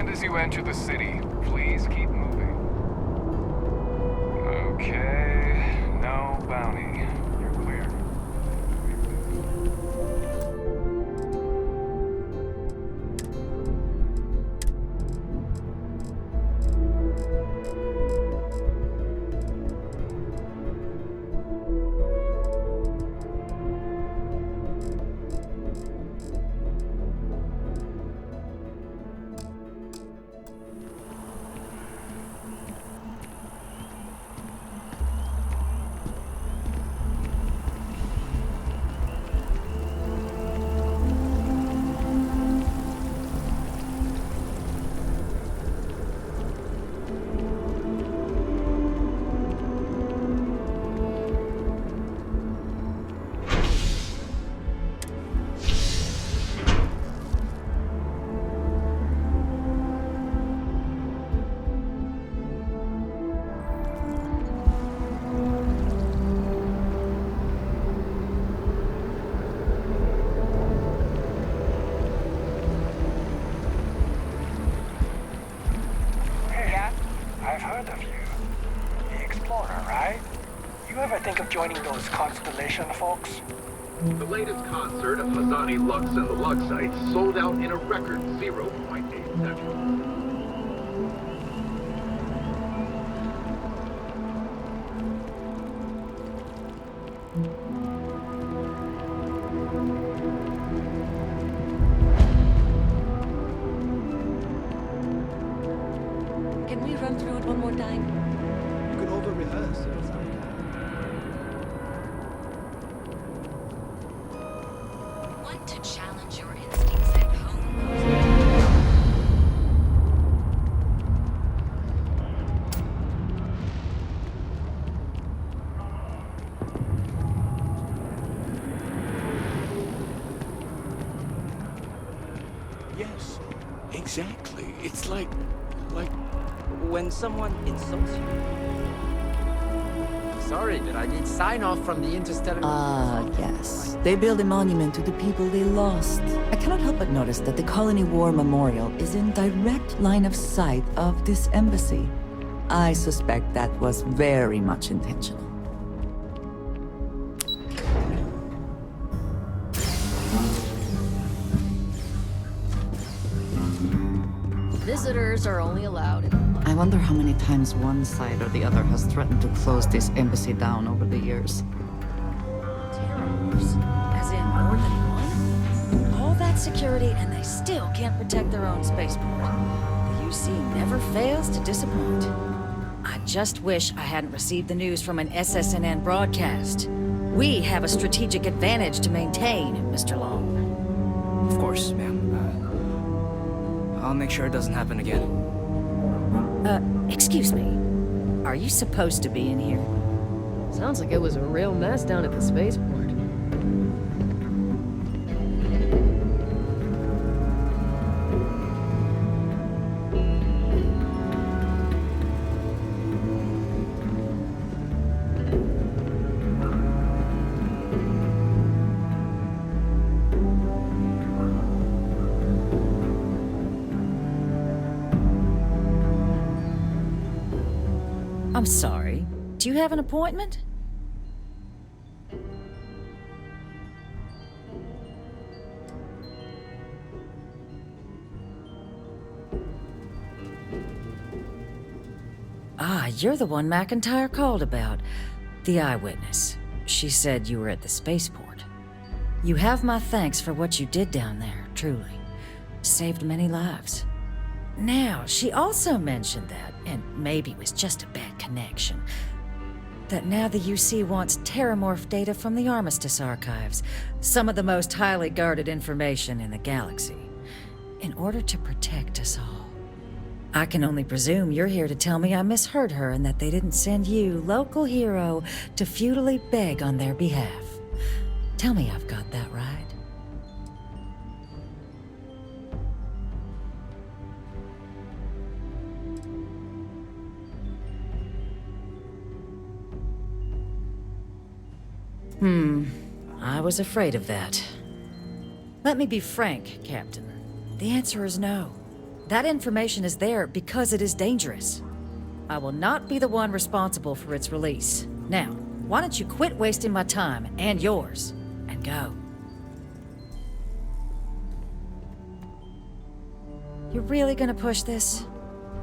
And as you enter the city, please keep moving. Okay, no bounty. You're clear. I've heard of you. The Explorer, right? You ever think of joining those Constellation folks? The latest concert of Hazani Lux and the Luxites sold out in a record 0.8 seconds. Can we run through it one more time? You can over-rehearse. Want to challenge your instincts at home? Yes, exactly. It's like when someone insults you. Sorry, but I need sign-off from the Interstellar... Yes. They build a monument to the people they lost. I cannot help but notice that the Colony War Memorial is in direct line of sight of this embassy. I suspect that was very much intentional. Visitors are only allowed in... I wonder how many times one side or the other has threatened to close this embassy down over the years. Terrors. As in more than one? All that security and they still can't protect their own spaceport. The UC never fails to disappoint. I just wish I hadn't received the news from an SSNN broadcast. We have a strategic advantage to maintain, Mr. Long. Of course, ma'am. I'll make sure it doesn't happen again. Excuse me. Are you supposed to be in here? Sounds like it was a real mess down at the spaceport. I'm sorry. Do you have an appointment? Ah, you're the one McIntyre called about. The eyewitness. She said you were at the spaceport. You have my thanks for what you did down there, truly. Saved many lives. Now, she also mentioned that, and maybe it was just a bad connection, that now the UC wants terramorph data from the Armistice archives, some of the most highly guarded information in the galaxy, in order to protect us all. I can only presume you're here to tell me I misheard her and that they didn't send you, local hero, to futilely beg on their behalf. Tell me I've got that right. I was afraid of that. Let me be frank, Captain. The answer is no. That information is there because it is dangerous. I will not be the one responsible for its release. Now, why don't you quit wasting my time and yours, and go? You're really gonna push this?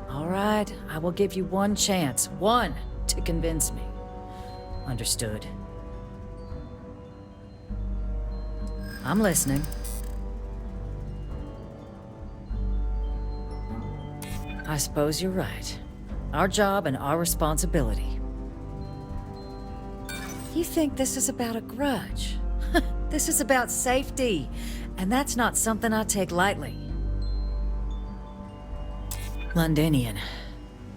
All right, I will give you one chance, one, to convince me. Understood. I'm listening. I suppose you're right. Our job and our responsibility. You think this is about a grudge? This is about safety, and that's not something I take lightly. Londinian.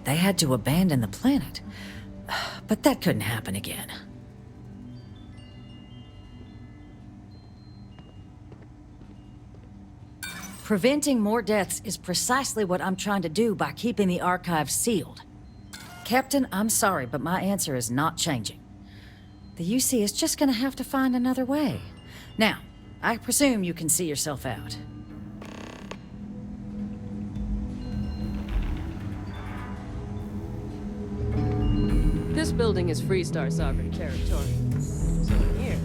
They had to abandon the planet. But that couldn't happen again. Preventing more deaths is precisely what I'm trying to do by keeping the archives sealed. Captain, I'm sorry, but my answer is not changing. The UC is just gonna have to find another way. Now, I presume you can see yourself out. This building is Freestar sovereign territory. So in here,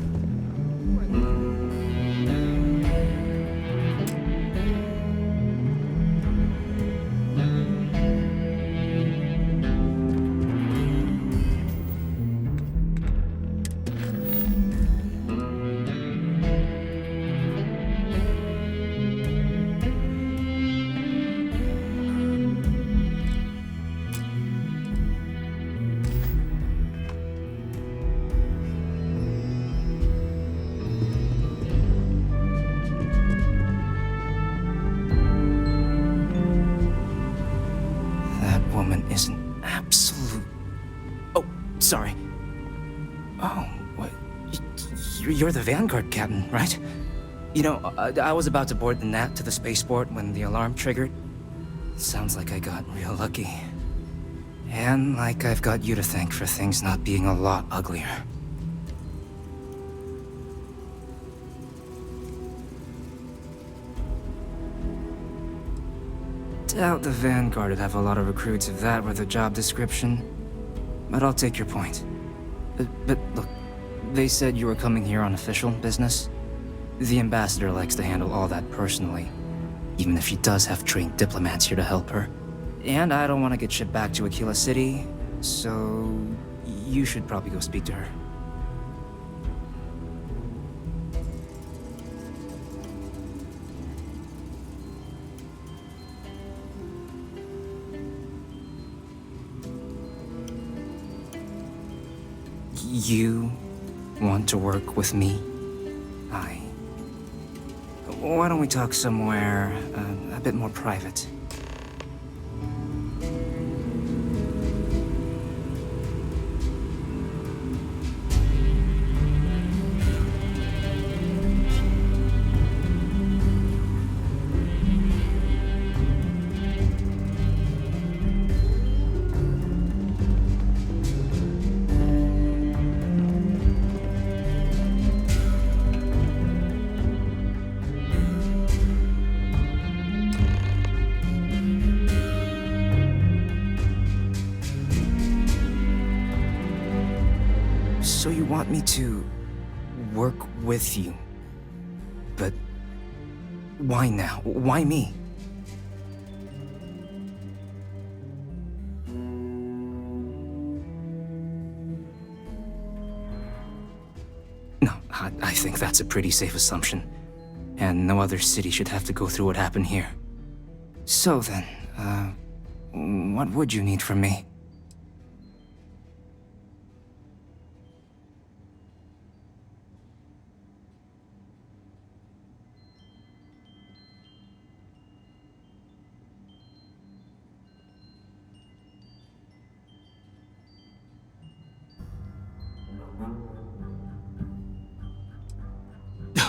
Is an absolute... Oh, sorry. Oh, what? You're the Vanguard captain, right? You know, I was about to board the Nat to the spaceport when the alarm triggered. Sounds like I got real lucky. And like I've got you to thank for things not being a lot uglier. Doubt the Vanguard would have a lot of recruits if that were the job description. But I'll take your point. But look, they said you were coming here on official business. The ambassador likes to handle all that personally, even if she does have trained diplomats here to help her. And I don't want to get shipped back to Aquila City, so you should probably go speak to her. You want to work with me? Why don't we talk somewhere a bit more private? So you want me to work with you? But why now? Why me? No, I think that's a pretty safe assumption. And no other city should have to go through what happened here. So then, what would you need from me?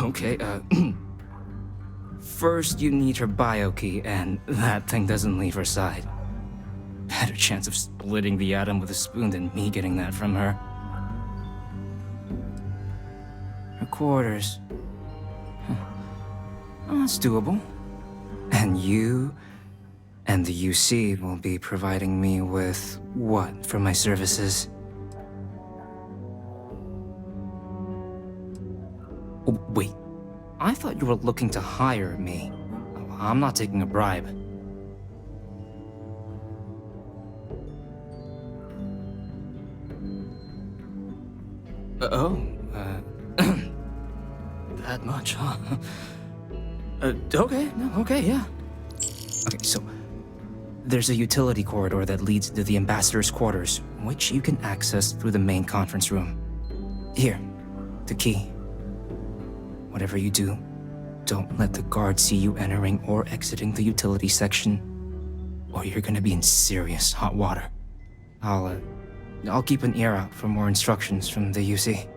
Okay, first you need her bio key, and that thing doesn't leave her side. Better chance of splitting the atom with a spoon than me getting that from her. Her quarters. Huh. Oh, that's doable. And you And the UC will be providing me with what for my services? Oh, wait, I thought you were looking to hire me. I'm not taking a bribe. That much, huh? Okay, no, okay, yeah. Okay, so there's a utility corridor that leads to the ambassador's quarters, which you can access through the main conference room. Here, the key. Whatever you do, don't let the guards see you entering or exiting the utility section, or you're gonna be in serious hot water. I'll keep an ear out for more instructions from the UC.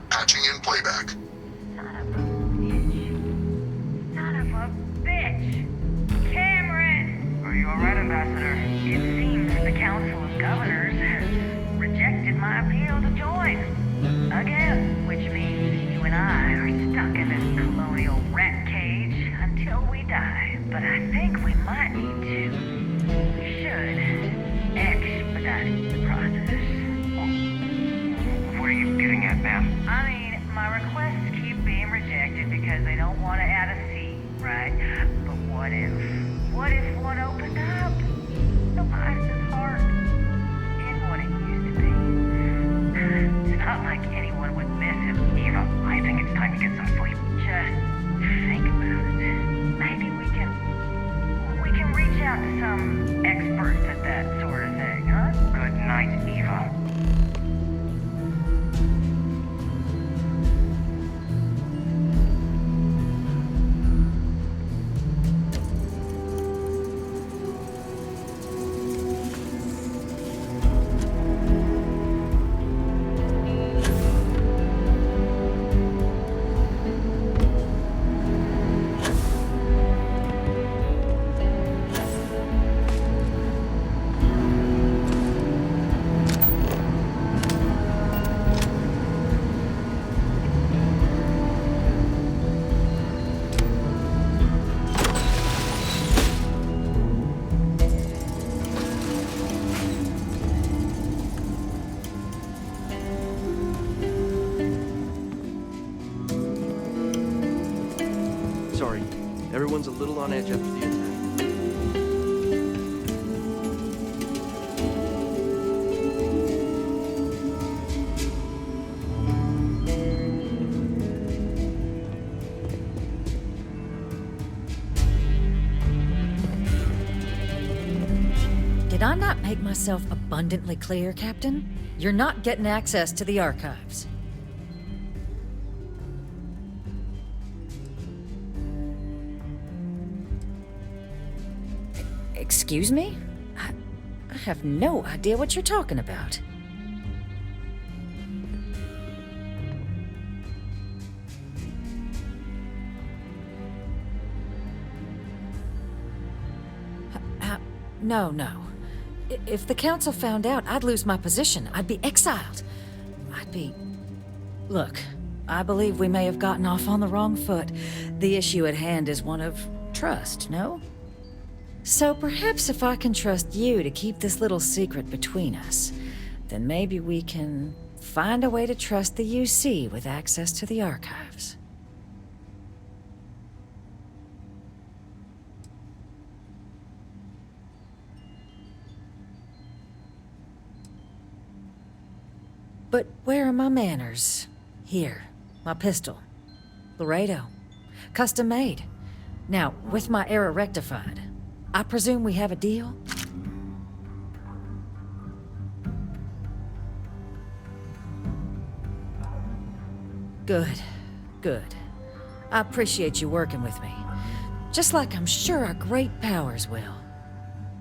Patching in playback. Son of a bitch! Cameron! Are you alright, Ambassador? It seems the Council of Governors has rejected my appeal to join. Again, which means you and I are stuck in this colonial rat cage until we die. But I think we might need to. We should expedite the process. What are you getting at, ma'am? I mean, my requests keep being rejected because they don't want to add a seat, right? But what if one opened up? The Mice's heart in what it used to be. It's not like anyone would miss him. Eva, I think it's time to get some sleep. Just think about it. Maybe we can reach out to some experts at that sort of thing, huh? Good night, Eva. everyone's a little on edge after the attack. Did I not make myself abundantly clear, Captain? You're not getting access to the archives. Excuse me? I have no idea what you're talking about. No. If the council found out, I'd lose my position. I'd be exiled. Look, I believe we may have gotten off on the wrong foot. The issue at hand is one of trust, no? So perhaps if I can trust you to keep this little secret between us, then maybe we can find a way to trust the UC with access to the archives. But where are my manners? Here, my pistol. Laredo. Custom made. Now, with my error rectified, I presume we have a deal? Good. I appreciate you working with me. Just like I'm sure our great powers will.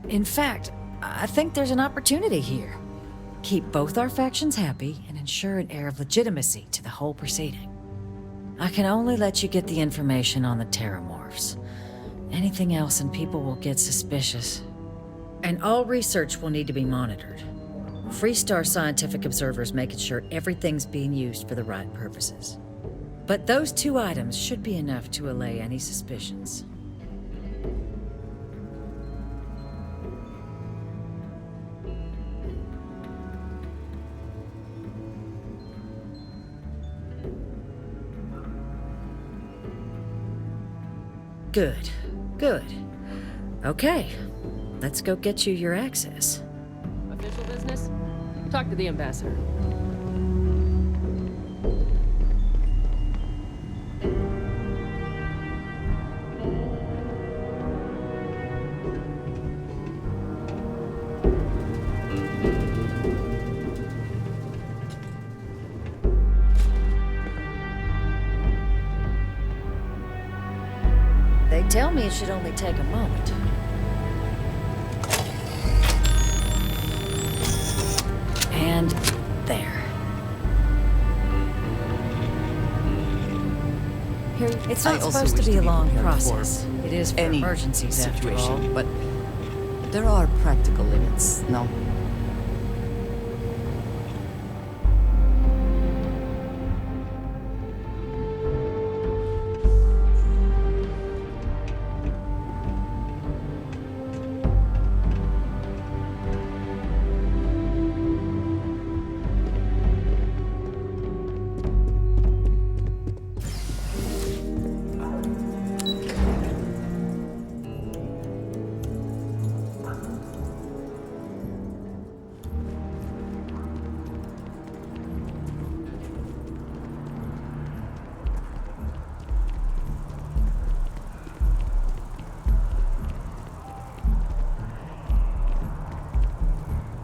In fact, I think there's an opportunity here. Keep both our factions happy and ensure an air of legitimacy to the whole proceeding. I can only let you get the information on the terramorphs. Anything else and people will get suspicious. And all research will need to be monitored. Freestar scientific observers making sure everything's being used for the right purposes. But those 2 items should be enough to allay any suspicions. Good. Okay, let's go get you your access. Official business? Talk to the ambassador. They tell me it should only take a moment. And there. It's not supposed to be a long process. It is for emergencies after all. But there are practical limits, no?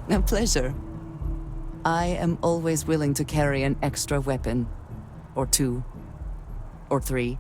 A pleasure. I am always willing to carry an extra weapon. Or 2. Or 3.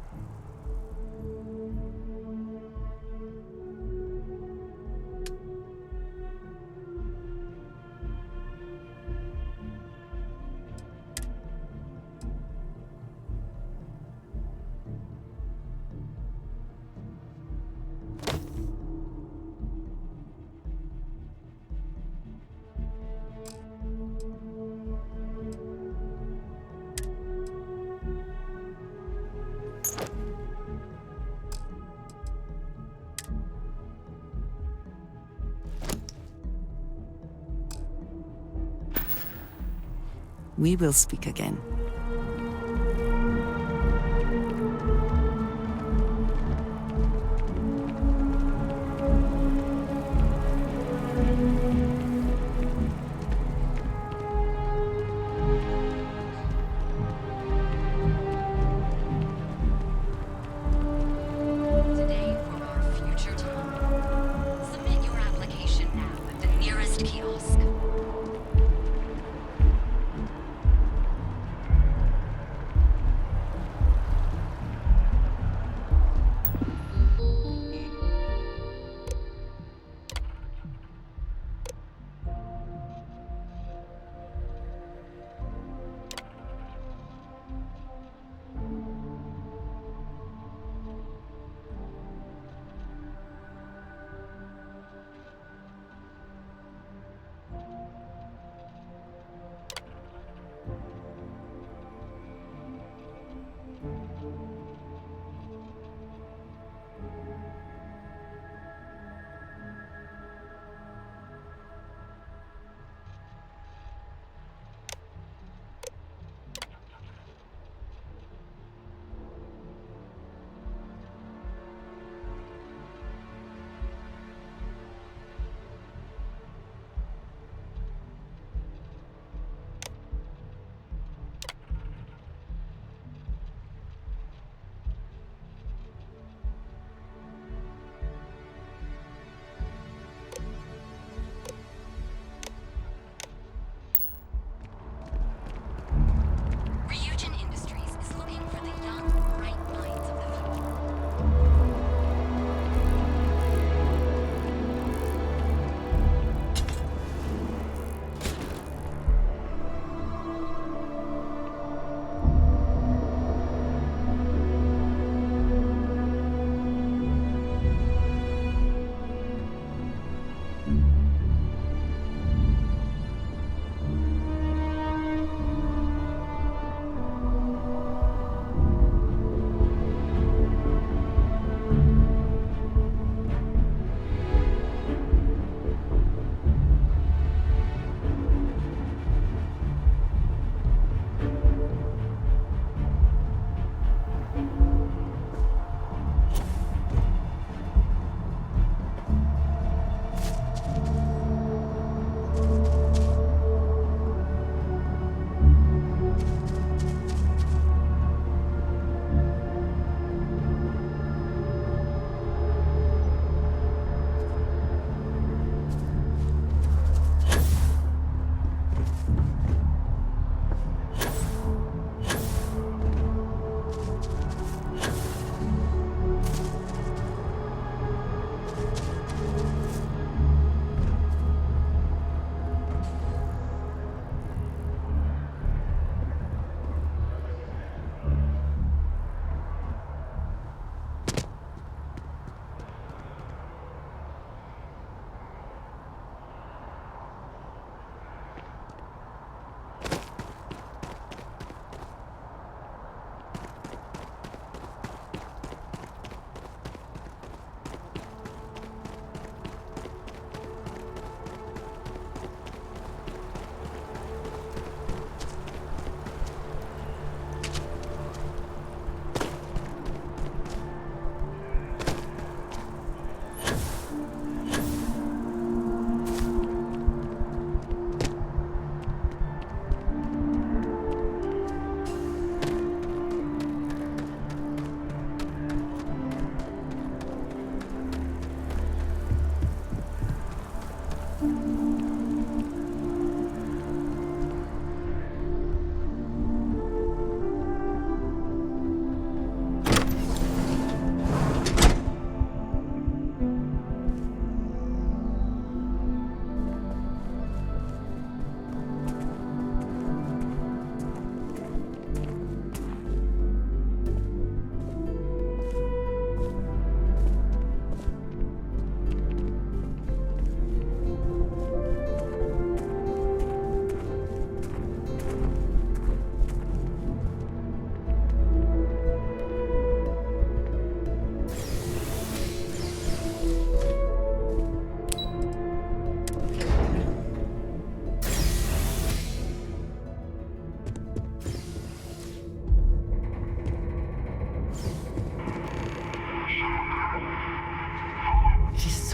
We will speak again.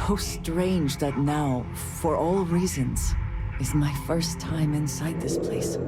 so strange that now, for all reasons, is my first time inside this place.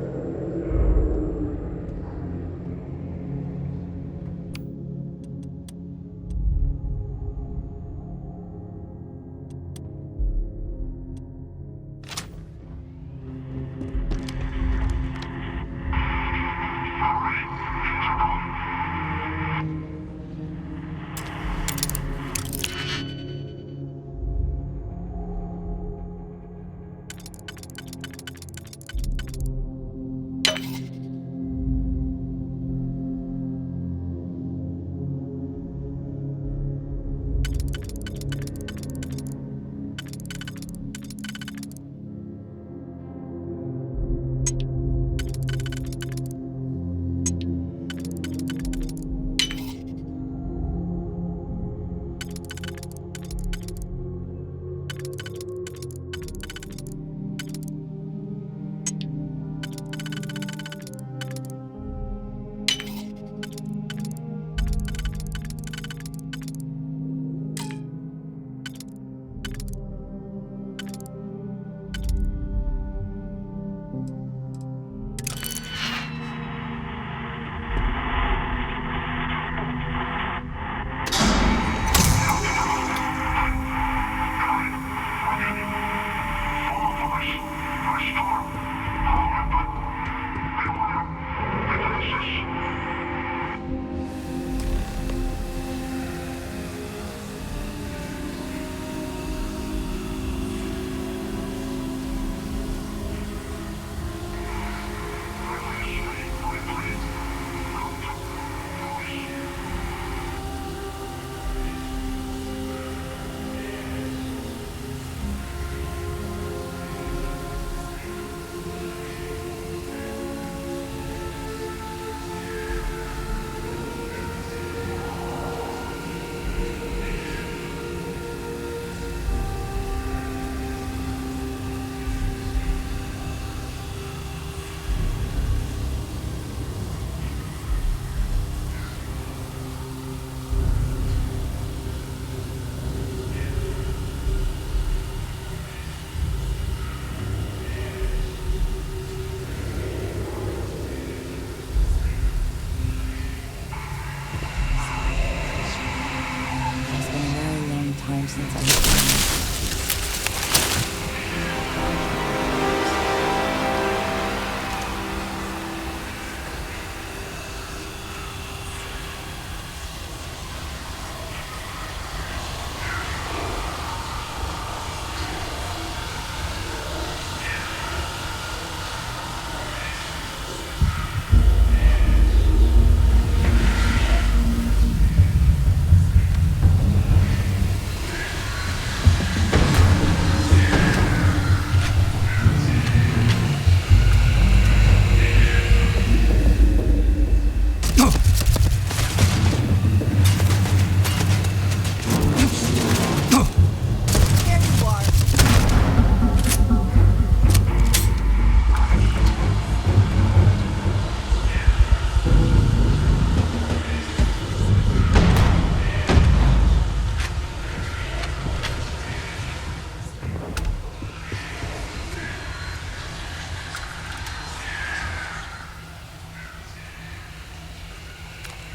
Since I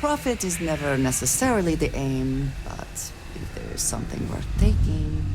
Profit is never necessarily the aim, but if there is something worth taking...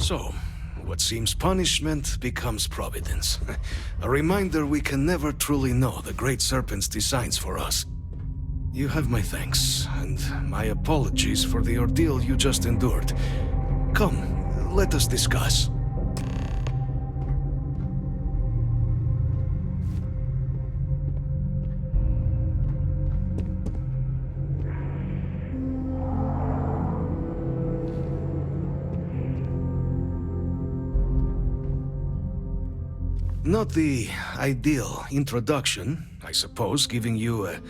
So, what seems punishment becomes providence. A reminder we can never truly know the Great Serpent's designs for us. You have my thanks, and my apologies for the ordeal you just endured. Come, let us discuss. Not the ideal introduction, I suppose, giving you a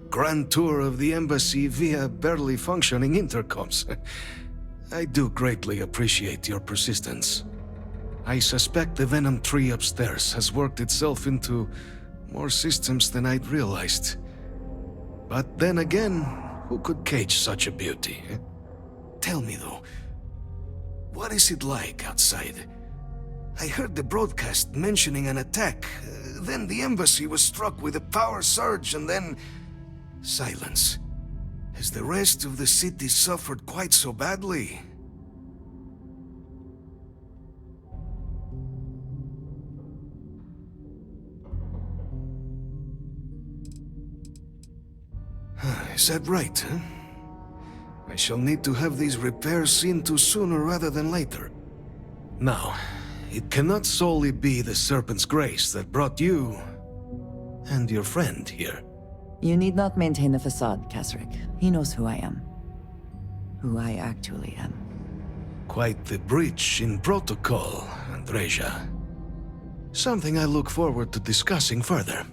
grand tour of the embassy via barely functioning intercoms. I do greatly appreciate your persistence. I suspect the Venom tree upstairs has worked itself into more systems than I'd realized. But then again, who could cage such a beauty? Tell me though, what is it like outside? I heard the broadcast mentioning an attack. Then the embassy was struck with a power surge and then... silence. Has the rest of the city suffered quite so badly? Is that right, huh? I shall need to have these repairs seen to sooner rather than later. Now, it cannot solely be the Serpent's grace that brought you and your friend here. You need not maintain a facade, Kasric. He knows who I am. Who I actually am. Quite the breach in protocol, Andreja. Something I look forward to discussing further.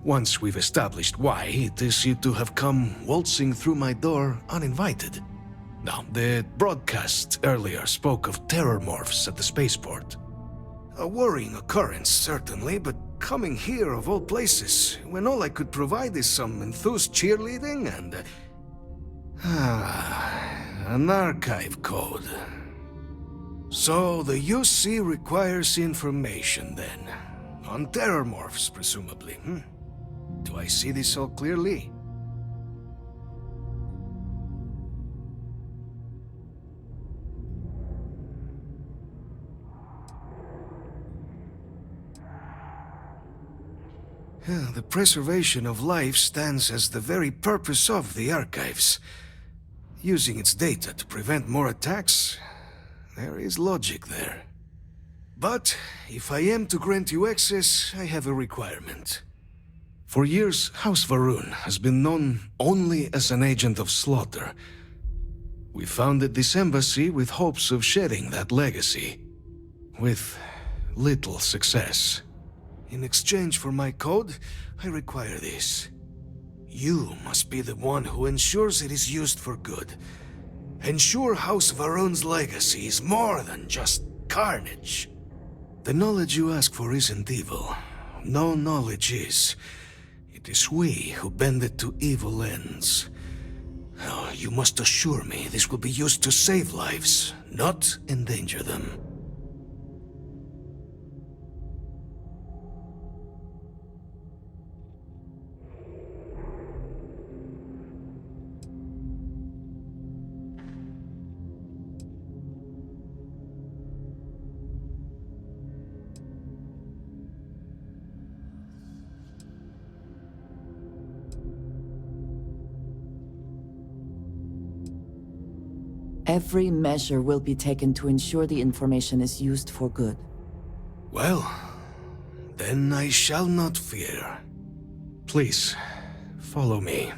Once we've established why it is you to have come waltzing through my door uninvited. Now, the broadcast earlier spoke of terror morphs at the spaceport. A worrying occurrence, certainly, but coming here of all places, when all I could provide is some enthused cheerleading and... an archive code. So the UC requires information, then. On terror morphs, presumably, Do I see this all clearly? The preservation of life stands as the very purpose of the archives. Using its data to prevent more attacks, there is logic there. But if I am to grant you access, I have a requirement. For years, House Varun has been known only as an agent of slaughter. We founded this embassy with hopes of shedding that legacy. With little success. In exchange for my code, I require this. You must be the one who ensures it is used for good. Ensure House Varun's legacy is more than just carnage. The knowledge you ask for isn't evil. No knowledge is. It is we who bend it to evil ends. Oh, you must assure me this will be used to save lives, not endanger them. Every measure will be taken to ensure the information is used for good. Well, then I shall not fear. Please, follow me.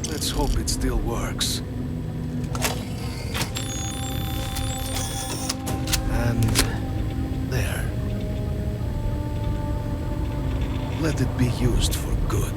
Let's hope it still works. And there. Let it be used for good.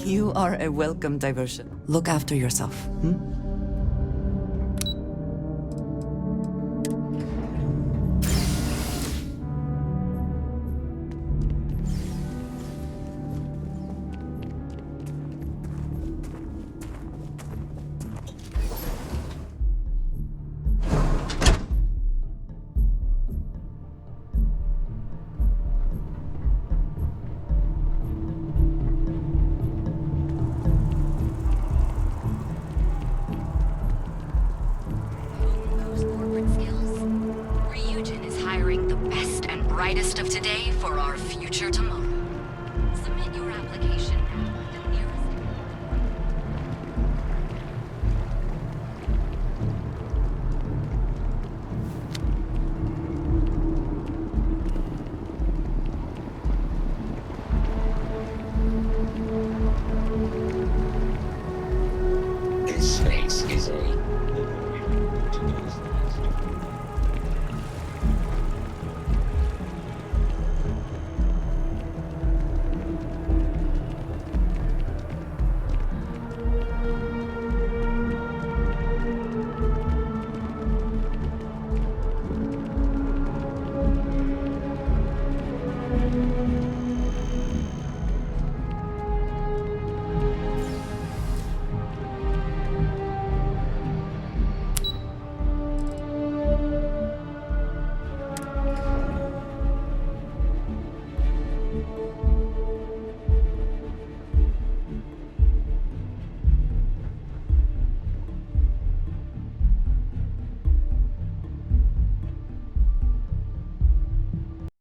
You are a welcome diversion. Look after yourself, hmm? Those corporate skills. Ryujin is hiring the best and brightest of today for our future tomorrow. Submit your application